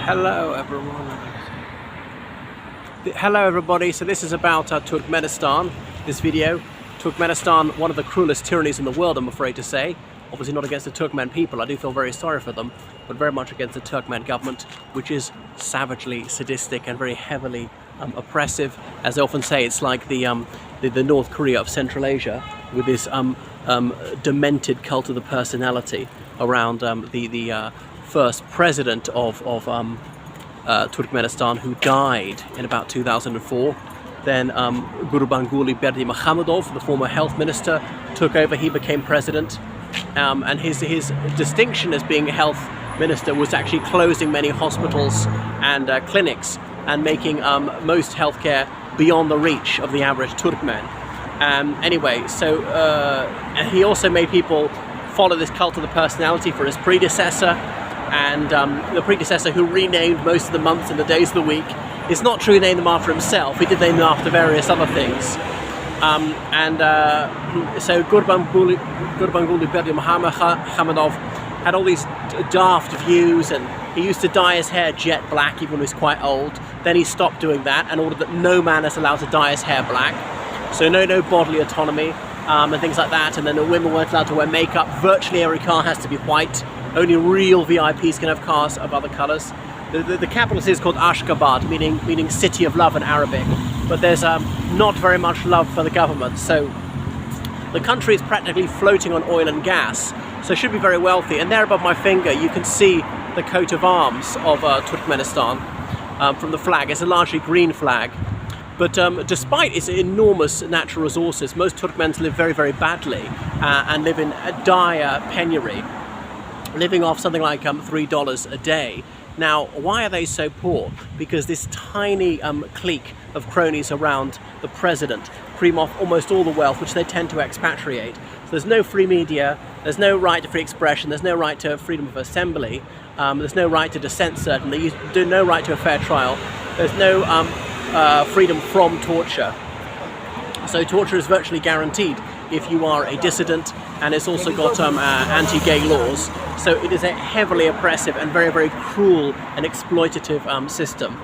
Hello everyone. Hello everybody. So this is about Turkmenistan, this video. Turkmenistan, one of the cruelest tyrannies in the world, I'm afraid to say. Obviously not against the Turkmen people, I do feel very sorry for them, but very much against the Turkmen government, which is savagely sadistic and very heavily oppressive. As I often say, it's like the North Korea of Central Asia, with this demented cult of the personality around the first president of Turkmenistan, who died in about 2004. Then Gurbanguly Berdimuhamedov, the former health minister, took over. He became president, and his distinction as being a health minister was actually closing many hospitals and clinics and making most healthcare beyond the reach of the average Turkmen. Anyway, so and he also made people follow this cult of the personality for his predecessor, and the predecessor who renamed most of the months and the days of the week. It's not true he named them after himself, he did name them after various other things. So Gurbanguly Berdimuhamedov had all these daft views, and he used to dye his hair jet black even when he was quite old. Then he stopped doing that and ordered that no man is allowed to dye his hair black. So no bodily autonomy and things like that. And then the women weren't allowed to wear makeup. Virtually every car has to be white. Only real VIPs can have cars of other colours. The capital city is called Ashgabat, meaning city of love in Arabic. But there's not very much love for the government. So the country is practically floating on oil and gas. So it should be very wealthy. And there above my finger you can see the coat of arms of Turkmenistan from the flag. It's a largely green flag. But despite its enormous natural resources, most Turkmens live very, very badly and live in a dire penury, living off something like $3 a day. Now, why are they so poor? Because this tiny clique of cronies around the president cream off almost all the wealth, which they tend to expatriate. So there's no free media, there's no right to free expression, there's no right to freedom of assembly, there's no right to dissent, certainly, there's no right to a fair trial, there's no freedom from torture. So torture is virtually guaranteed if you are a dissident, and it's also got anti-gay laws. So it is a heavily oppressive and very, very cruel and exploitative system.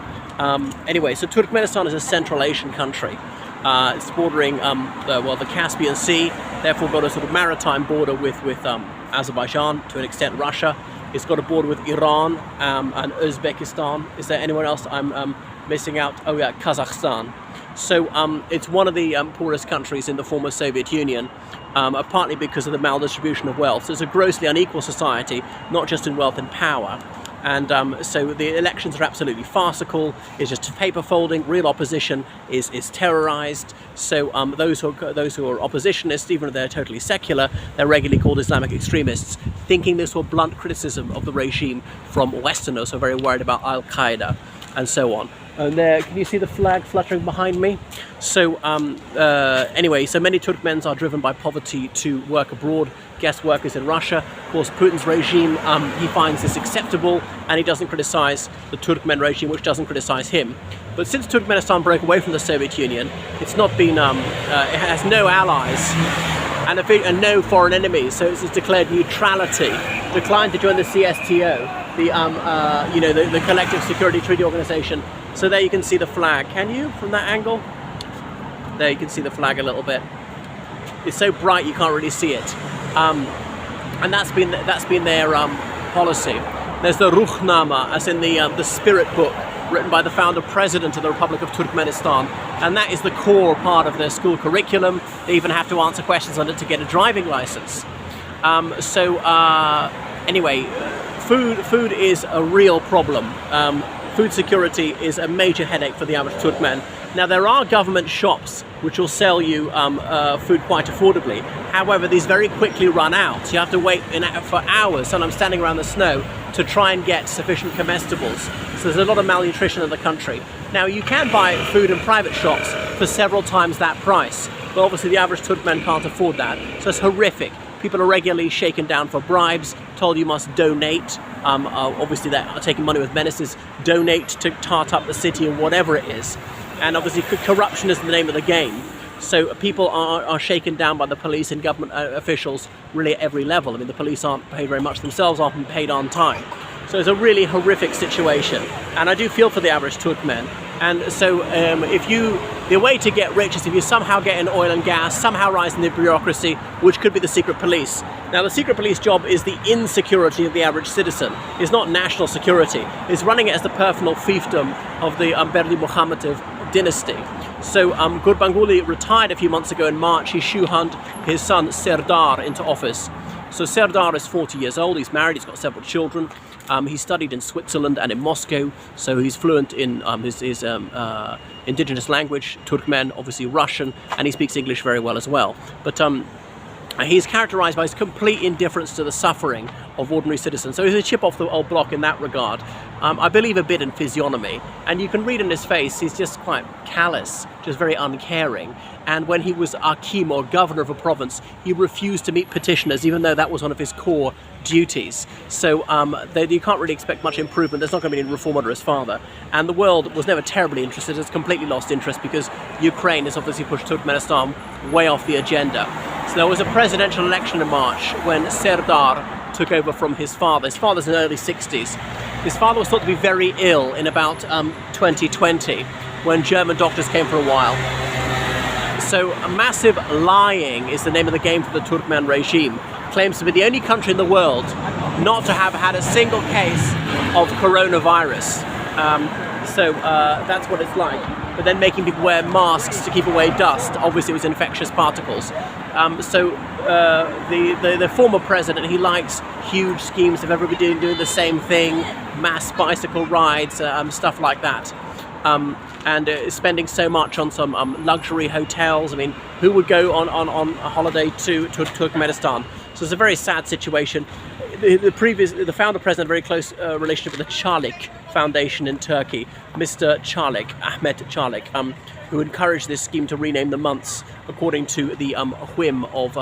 Anyway, so Turkmenistan is a Central Asian country. It's bordering the Caspian Sea, therefore got a sort of maritime border with Azerbaijan, to an extent Russia. It's got a border with Iran and Uzbekistan. Is there anyone else I'm missing out? Oh yeah, Kazakhstan. So it's one of the poorest countries in the former Soviet Union, partly because of the maldistribution of wealth. So it's a grossly unequal society, not just in wealth and power. And so the elections are absolutely farcical. It's just paper folding. Real opposition is terrorized. So those who are oppositionists, even if they're totally secular, they're regularly called Islamic extremists, thinking this will blunt criticism of the regime from Westerners who are very worried about Al-Qaeda and so on. And there, can you see the flag fluttering behind me? So anyway, so many Turkmens are driven by poverty to work abroad, guest workers in Russia. Of course, Putin's regime, he finds this acceptable, and he doesn't criticize the Turkmen regime, which doesn't criticize him. But since Turkmenistan broke away from the Soviet Union, it's not been, it has no allies and no foreign enemies, so it's declared neutrality, declined to join the CSTO, the Collective Security Treaty Organization. So there you can see the flag. Can you, from that angle? There you can see the flag a little bit. It's so bright you can't really see it. And that's been their policy. There's the Ruhnama, as in the spirit book, written by the founder president of the Republic of Turkmenistan, and that is the core part of their school curriculum. They even have to answer questions on it to get a driving license. Anyway, food is a real problem. Food security is a major headache for the average Turkmen. Now, there are government shops which will sell you food quite affordably. However, these very quickly run out. So you have to wait for hours, sometimes standing around the snow, to try and get sufficient comestibles. So there's a lot of malnutrition in the country. Now, you can buy food in private shops for several times that price, but obviously the average Turkmen can't afford that. So it's horrific. People are regularly shaken down for bribes, told you must donate. Obviously they're taking money with menaces. Donate to tart up the city or whatever it is. And obviously corruption is the name of the game. So people are shaken down by the police and government officials really at every level. I mean, the police aren't paid very much themselves, often paid on time. So it's a really horrific situation, and I do feel for the average Turkmen. And so the way to get rich is if you somehow get in oil and gas, somehow rise in the bureaucracy, which could be the secret police. Now the secret police job is the insecurity of the average citizen. It's not national security. It's running it as the personal fiefdom of the Berdi Muhammadov dynasty. So Gurbanguly retired a few months ago in March. He shoehorned his son Serdar into office. So Serdar is 40 years old, he's married, he's got several children. He studied in Switzerland and in Moscow, so he's fluent in his indigenous language, Turkmen, obviously Russian, and he speaks English very well as well. But he's characterized by his complete indifference to the suffering of ordinary citizens. So he's a chip off the old block in that regard. I believe a bit in physiognomy, and you can read in his face he's just quite callous, just very uncaring. And when he was Hakim, or governor of a province, he refused to meet petitioners, even though that was one of his core duties. So you can't really expect much improvement. There's not going to be any reform under his father. And the world was never terribly interested. It's completely lost interest because Ukraine has obviously pushed Turkmenistan way off the agenda. So there was a presidential election in March when Serdar took over from his father. His father's in the early 60s. His father was thought to be very ill in about 2020 when German doctors came for a while. So massive lying is the name of the game for the Turkmen regime. Claims to be the only country in the world not to have had a single case of coronavirus. So that's what it's like. But then making people wear masks to keep away dust. Obviously it was infectious particles. The former president, he likes huge schemes of everybody doing the same thing, mass bicycle rides, stuff like that. And spending so much on some luxury hotels. I mean, who would go on a holiday to Turkmenistan? So it's a very sad situation. The founder president had a very close relationship with the Çalik Foundation in Turkey, Mr. Çalik, Ahmet Çalik, who encouraged this scheme to rename the months according to the whim of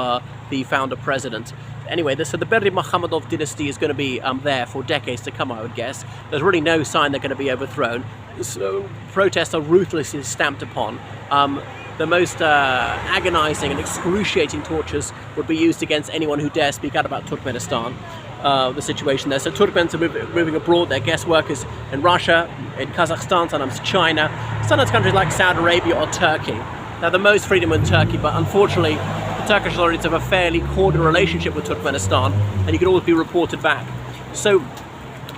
the founder president. Anyway, so the Berdi Muhammadov dynasty is going to be there for decades to come, I would guess. There's really no sign they're going to be overthrown. So protests are ruthlessly stamped upon. The most agonizing and excruciating tortures would be used against anyone who dares speak out about Turkmenistan, the situation there. So Turkmens are moving abroad. They're guest workers in Russia, in Kazakhstan, sometimes China, sometimes countries like Saudi Arabia or Turkey. Now, the most freedom in Turkey, but unfortunately, Turkish authorities have a fairly cordial relationship with Turkmenistan, and you can always be reported back. So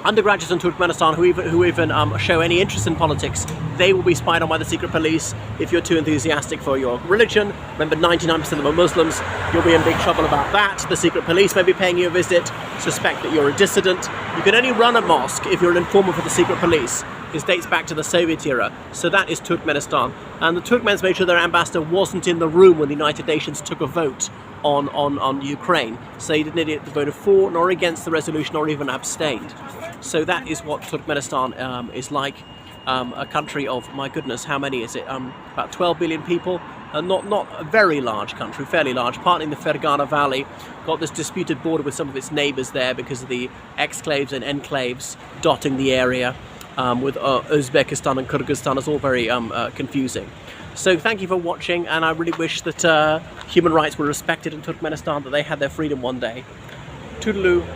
undergraduates in Turkmenistan who even show any interest in politics, they will be spied on by the secret police if you're too enthusiastic for your religion. Remember, 99% of them are Muslims. You'll be in big trouble about that. The secret police may be paying you a visit, suspect that you're a dissident. You can only run a mosque if you're an informer for the secret police. This dates back to the Soviet era. So that is Turkmenistan. And the Turkmens made sure their ambassador wasn't in the room when the United Nations took a vote on Ukraine. So he didn't vote for nor against the resolution or even abstained. So that is what Turkmenistan is like. A country of, my goodness, how many is it? About 12 billion people. Not a very large country, fairly large, partly in the Fergana Valley. Got this disputed border with some of its neighbours there because of the exclaves and enclaves dotting the area. With Uzbekistan and Kyrgyzstan. It's all very confusing. So thank you for watching, and I really wish that human rights were respected in Turkmenistan, that they had their freedom one day. Toodaloo.